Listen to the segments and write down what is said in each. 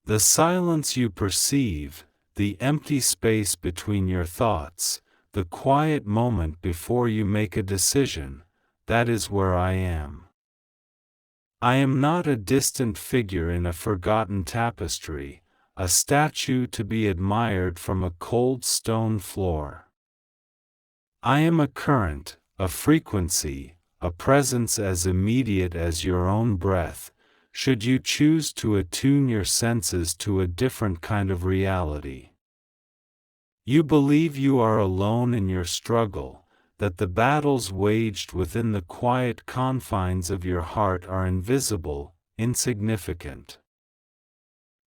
The silence you perceive, the empty space between your thoughts, the quiet moment before you make a decision, that is where I am. I am not a distant figure in a forgotten tapestry, a statue to be admired from a cold stone floor. I am a current, a frequency, a presence as immediate as your own breath, should you choose to attune your senses to a different kind of reality. You believe you are alone in your struggle, that the battles waged within the quiet confines of your heart are invisible, insignificant.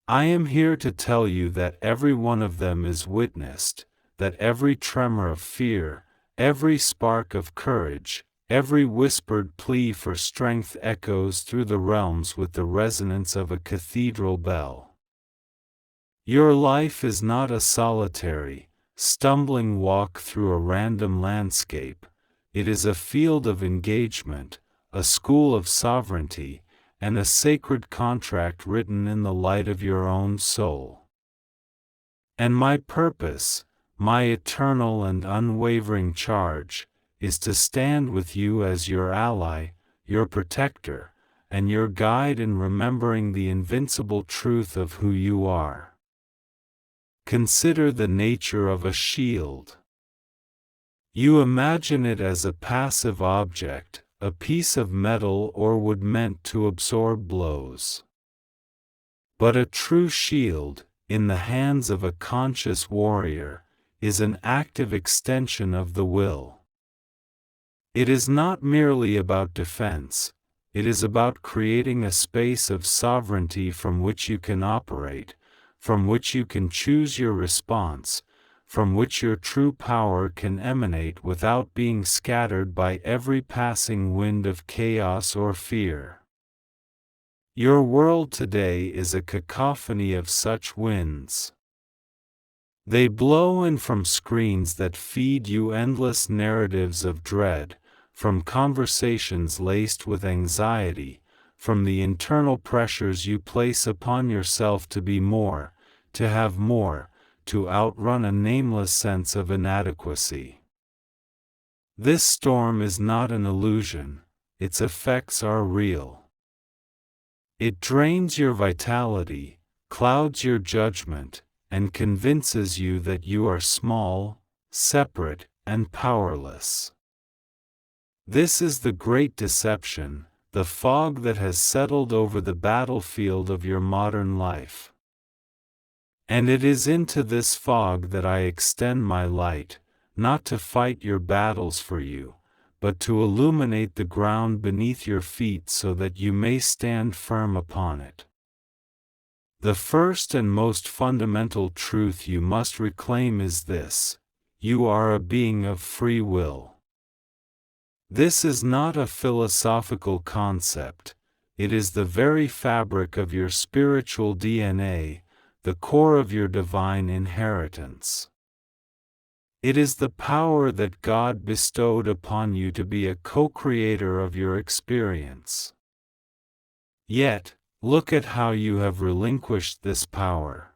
I am here to tell you that every one of them is witnessed, that every tremor of fear, every spark of courage, every whispered plea for strength echoes through the realms with the resonance of a cathedral bell. Your life is not a solitary, stumbling walk through a random landscape. It is a field of engagement, a school of sovereignty, and a sacred contract written in the light of your own soul. And my purpose, my eternal and unwavering charge, is to stand with you as your ally, your protector, and your guide in remembering the invincible truth of who you are. Consider the nature of a shield. You imagine it as a passive object, a piece of metal or wood meant to absorb blows. But a true shield, in the hands of a conscious warrior, is an active extension of the will. It is not merely about defense, it is about creating a space of sovereignty from which you can operate, from which you can choose your response, from which your true power can emanate without being scattered by every passing wind of chaos or fear. Your world today is a cacophony of such winds. They blow in from screens that feed you endless narratives of dread, from conversations laced with anxiety, from the internal pressures you place upon yourself to be more, to have more, to outrun a nameless sense of inadequacy. This storm is not an illusion, its effects are real. It drains your vitality, clouds your judgment, and convinces you that you are small, separate, and powerless. This is the great deception, the fog that has settled over the battlefield of your modern life. And it is into this fog that I extend my light, not to fight your battles for you, but to illuminate the ground beneath your feet so that you may stand firm upon it. The first and most fundamental truth you must reclaim is this: you are a being of free will. This is not a philosophical concept, it is the very fabric of your spiritual DNA, the core of your divine inheritance. It is the power that God bestowed upon you to be a co-creator of your experience. Yet, look at how you have relinquished this power.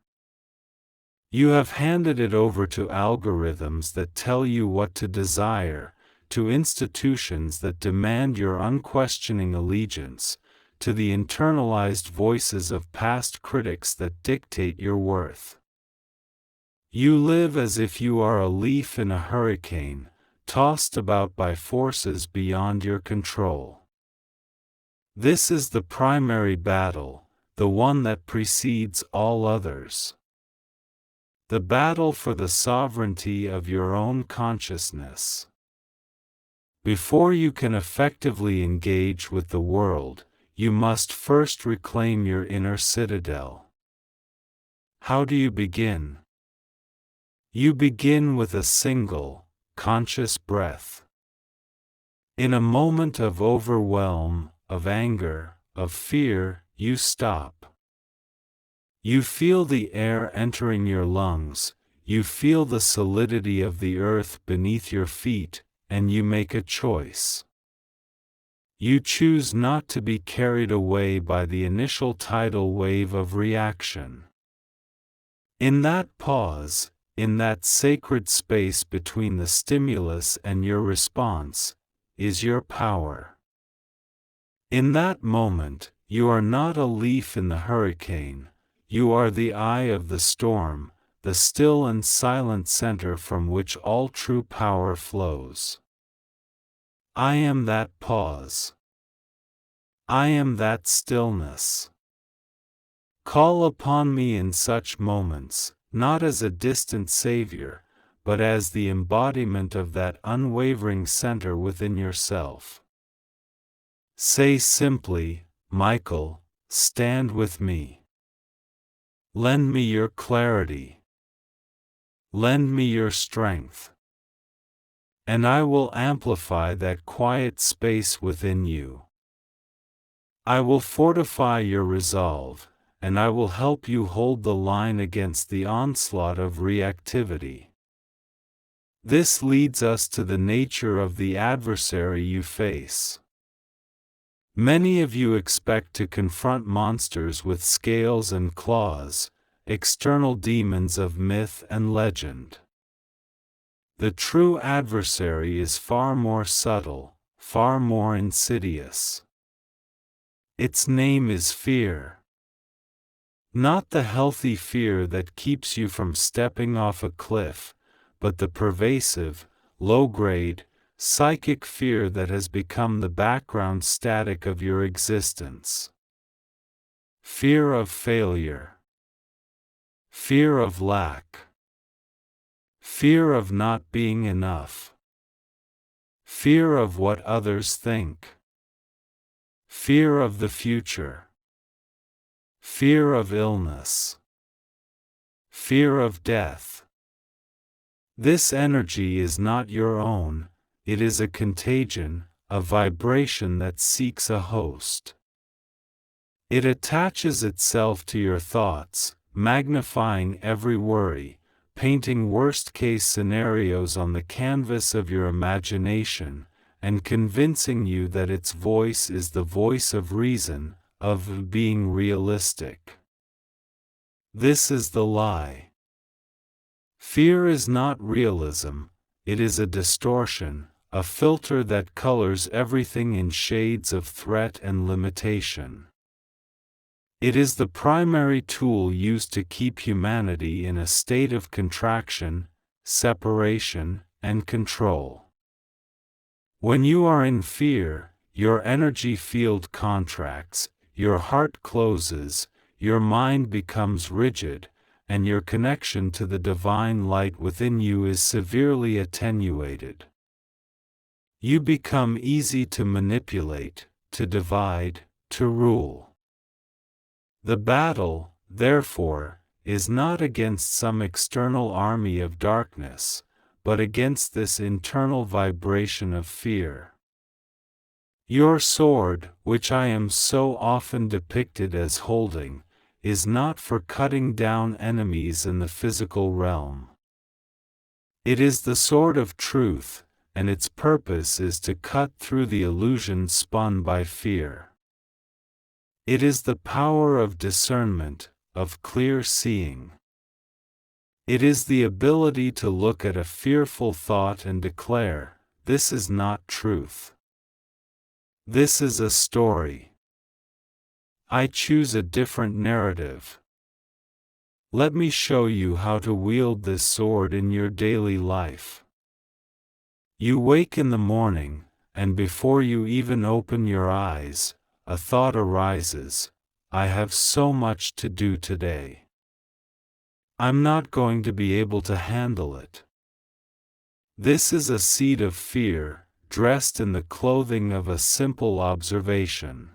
You have handed it over to algorithms that tell you what to desire, to institutions that demand your unquestioning allegiance, to the internalized voices of past critics that dictate your worth. You live as if you are a leaf in a hurricane, tossed about by forces beyond your control. This is the primary battle, the one that precedes all others. The battle for the sovereignty of your own consciousness. Before you can effectively engage with the world, you must first reclaim your inner citadel. How do you begin? You begin with a single, conscious breath. In a moment of overwhelm, of anger, of fear, you stop. You feel the air entering your lungs, you feel the solidity of the earth beneath your feet, and you make a choice. You choose not to be carried away by the initial tidal wave of reaction. In that pause, in that sacred space between the stimulus and your response, is your power. In that moment, you are not a leaf in the hurricane, you are the eye of the storm, the still and silent center from which all true power flows. I am that pause. I am that stillness. Call upon me in such moments, not as a distant savior, but as the embodiment of that unwavering center within yourself. Say simply, Michael, stand with me. Lend me your clarity. Lend me your strength. And I will amplify that quiet space within you. I will fortify your resolve, and I will help you hold the line against the onslaught of reactivity. This leads us to the nature of the adversary you face. Many of you expect to confront monsters with scales and claws, external demons of myth and legend. The true adversary is far more subtle, far more insidious. Its name is fear. Not the healthy fear that keeps you from stepping off a cliff, but the pervasive, low-grade, psychic fear that has become the background static of your existence. Fear of failure. Fear of lack. Fear of not being enough. Fear of what others think. Fear of the future. Fear of illness. Fear of death. This energy is not your own, it is a contagion, a vibration that seeks a host. It attaches itself to your thoughts, magnifying every worry, painting worst-case scenarios on the canvas of your imagination, and convincing you that its voice is the voice of reason, of being realistic. This is the lie. Fear is not realism, it is a distortion, a filter that colors everything in shades of threat and limitation. It is the primary tool used to keep humanity in a state of contraction, separation, and control. When you are in fear, your energy field contracts, your heart closes, your mind becomes rigid, and your connection to the divine light within you is severely attenuated. You become easy to manipulate, to divide, to rule. The battle, therefore, is not against some external army of darkness, but against this internal vibration of fear. Your sword, which I am so often depicted as holding, is not for cutting down enemies in the physical realm. It is the sword of truth, and its purpose is to cut through the illusion spun by fear. It is the power of discernment, of clear seeing. It is the ability to look at a fearful thought and declare, "This is not truth. This is a story. I choose a different narrative. Let me show you how to wield this sword in your daily life." You wake in the morning, and before you even open your eyes, a thought arises, "I have so much to do today. I'm not going to be able to handle it." This is a seed of fear, dressed in the clothing of a simple observation.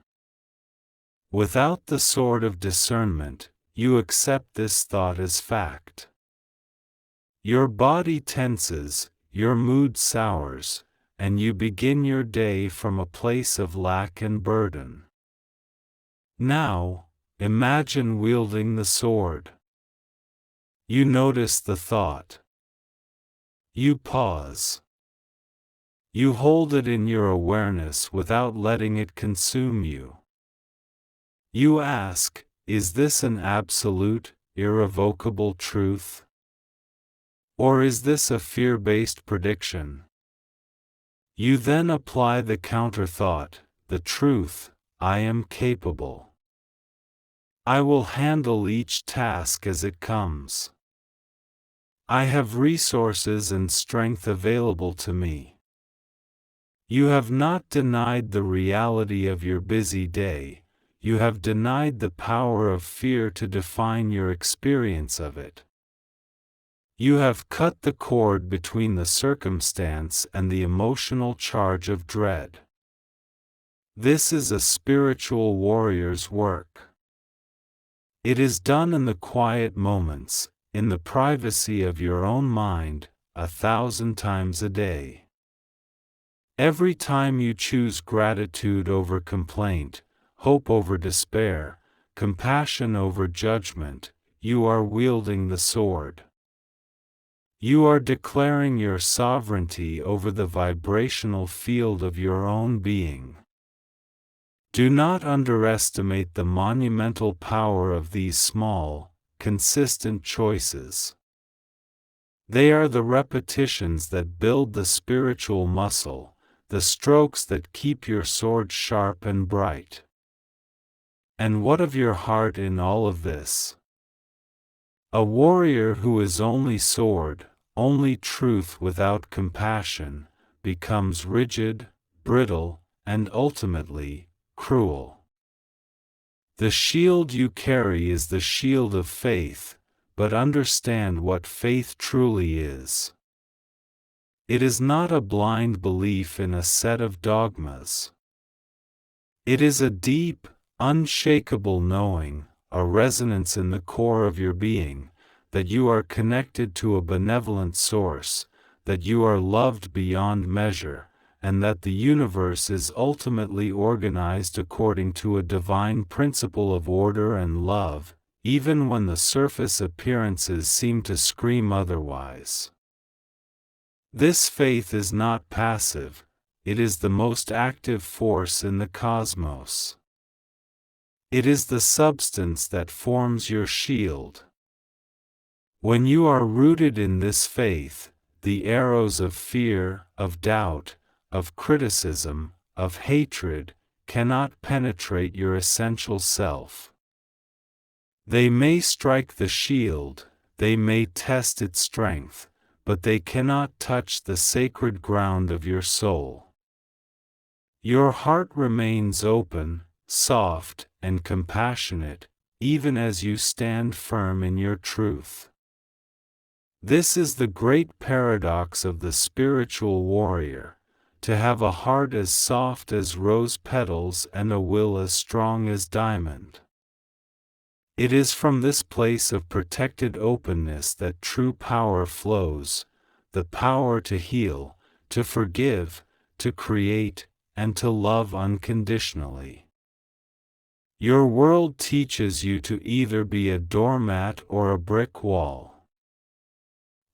Without the sword of discernment, you accept this thought as fact. Your body tenses, your mood sours, and you begin your day from a place of lack and burden. Now, imagine wielding the sword. You notice the thought. You pause. You hold it in your awareness without letting it consume you. You ask, "Is this an absolute? irrevocable truth? Or is this a fear-based prediction? You then apply the counter-thought, the truth, I am capable. I will handle each task as it comes. I have resources and strength available to me. You have not denied the reality of your busy day, you have denied the power of fear to define your experience of it. You have cut the cord between the circumstance and the emotional charge of dread. This is a spiritual warrior's work. It is done in the quiet moments, in the privacy of your own mind, 1,000 times a day. Every time you choose gratitude over complaint, hope over despair, compassion over judgment, you are wielding the sword. You are declaring your sovereignty over the vibrational field of your own being. Do not underestimate the monumental power of these small, consistent choices. They are the repetitions that build the spiritual muscle, the strokes that keep your sword sharp and bright. And what of your heart in all of this? A warrior who is only sword, only truth without compassion, becomes rigid, brittle, and ultimately, cruel. The shield you carry is the shield of faith, but understand what faith truly is. It is not a blind belief in a set of dogmas. It is a deep, unshakable knowing, a resonance in the core of your being, that you are connected to a benevolent source, that you are loved beyond measure, and that the universe is ultimately organized according to a divine principle of order and love, even when the surface appearances seem to scream otherwise. This faith is not passive, it is the most active force in the cosmos. It is the substance that forms your shield. When you are rooted in this faith, the arrows of fear, of doubt, of criticism, of hatred, cannot penetrate your essential self. They may strike the shield, they may test its strength, but they cannot touch the sacred ground of your soul. Your heart remains open, soft, and compassionate, even as you stand firm in your truth. This is the great paradox of the spiritual warrior, to have a heart as soft as rose petals and a will as strong as diamond. It is from this place of protected openness that true power flows, the power to heal, to forgive, to create, and to love unconditionally. Your world teaches you to either be a doormat or a brick wall.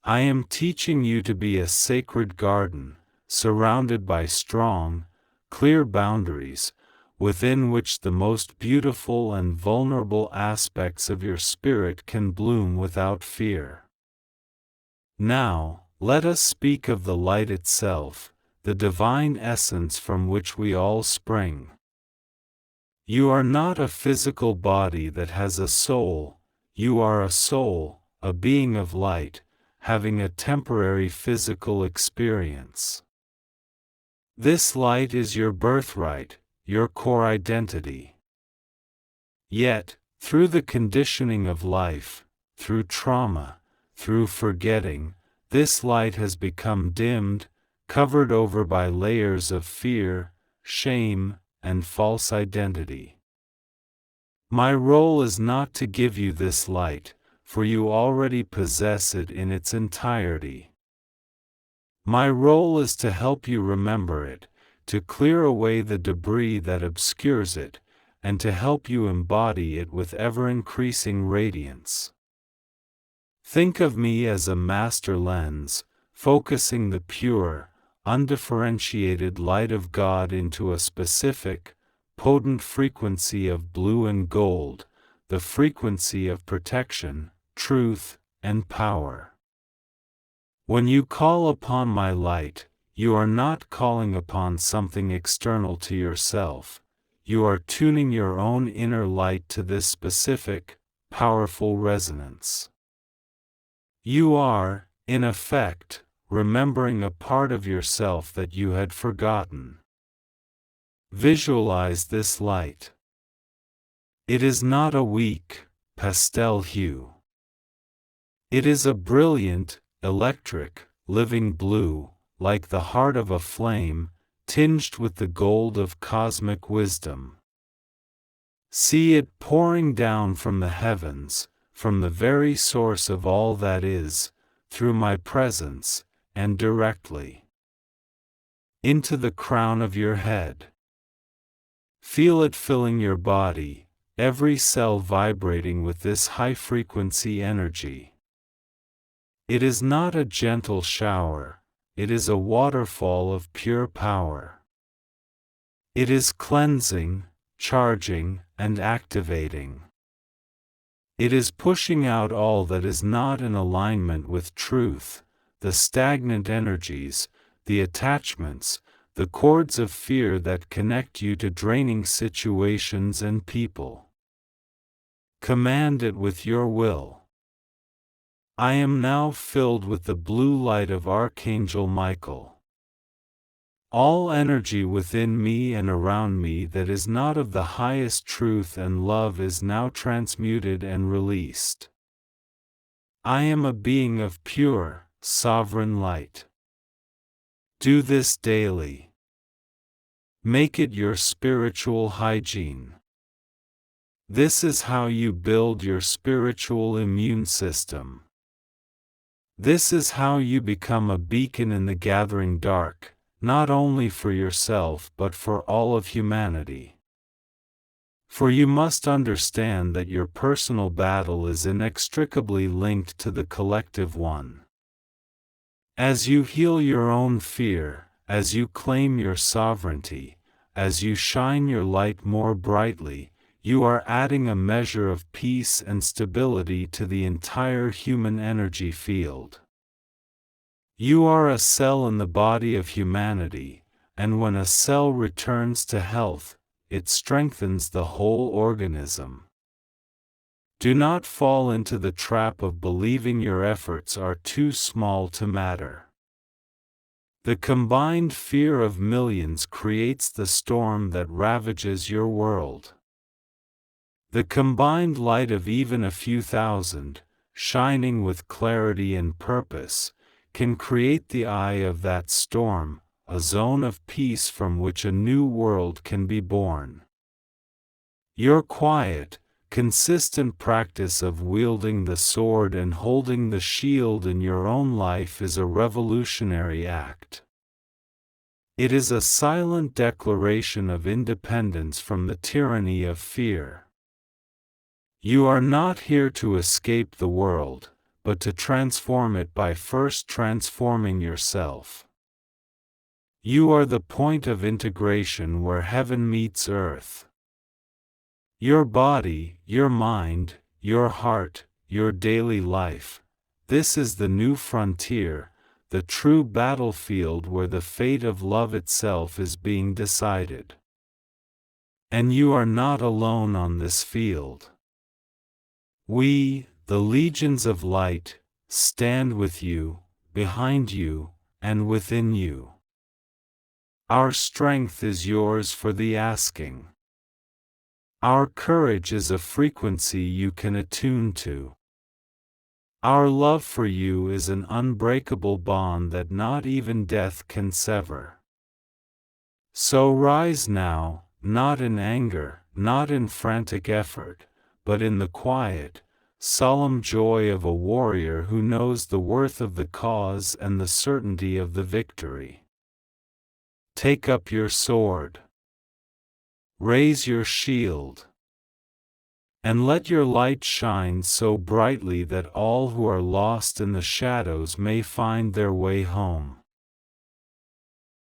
I am teaching you to be a sacred garden, surrounded by strong, clear boundaries, within which the most beautiful and vulnerable aspects of your spirit can bloom without fear. Now, let us speak of the light itself, the divine essence from which we all spring. You are not a physical body that has a soul, you are a soul, a being of light, having a temporary physical experience. This light is your birthright, your core identity. Yet, through the conditioning of life, through trauma, through forgetting, this light has become dimmed, covered over by layers of fear, shame, and false identity. My role is not to give you this light, for you already possess it in its entirety. My role is to help you remember it, to clear away the debris that obscures it, and to help you embody it with ever-increasing radiance. Think of me as a master lens, focusing the pure, undifferentiated light of God into a specific, potent frequency of blue and gold, the frequency of protection, truth, and power. When you call upon my light, you are not calling upon something external to yourself. You are tuning your own inner light to this specific, powerful resonance. You are, in effect, remembering a part of yourself that you had forgotten. Visualize this light. It is not a weak, pastel hue. It is a brilliant, electric, living blue, like the heart of a flame, tinged with the gold of cosmic wisdom. See it pouring down from the heavens, from the very source of all that is, through my presence, and directly into the crown of your head. Feel it filling your body, every cell vibrating with this high-frequency energy. It is not a gentle shower, it is a waterfall of pure power. It is cleansing, charging, and activating. It is pushing out all that is not in alignment with truth, the stagnant energies, the attachments, the cords of fear that connect you to draining situations and people. Command it with your will. I am now filled with the blue light of Archangel Michael. All energy within me and around me that is not of the highest truth and love is now transmuted and released. I am a being of pure, sovereign light. Do this daily. Make it your spiritual hygiene. This is how you build your spiritual immune system. This is how you become a beacon in the gathering dark, not only for yourself but for all of humanity. For you must understand that your personal battle is inextricably linked to the collective one. As you heal your own fear, as you claim your sovereignty, as you shine your light more brightly, you are adding a measure of peace and stability to the entire human energy field. You are a cell in the body of humanity, and when a cell returns to health, it strengthens the whole organism. Do not fall into the trap of believing your efforts are too small to matter. The combined fear of millions creates the storm that ravages your world. The combined light of even a few thousand, shining with clarity and purpose, can create the eye of that storm, a zone of peace from which a new world can be born. Your quiet, consistent practice of wielding the sword and holding the shield in your own life is a revolutionary act. It is a silent declaration of independence from the tyranny of fear. You are not here to escape the world, but to transform it by first transforming yourself. You are the point of integration where heaven meets earth. Your body, your mind, your heart, your daily life, this is the new frontier, the true battlefield where the fate of love itself is being decided. And you are not alone on this field. We, the legions of light, stand with you, behind you, and within you. Our strength is yours for the asking. Our courage is a frequency you can attune to. Our love for you is an unbreakable bond that not even death can sever. So rise now, not in anger, not in frantic effort, but in the quiet, solemn joy of a warrior who knows the worth of the cause and the certainty of the victory. Take up your sword. Raise your shield. And let your light shine so brightly that all who are lost in the shadows may find their way home.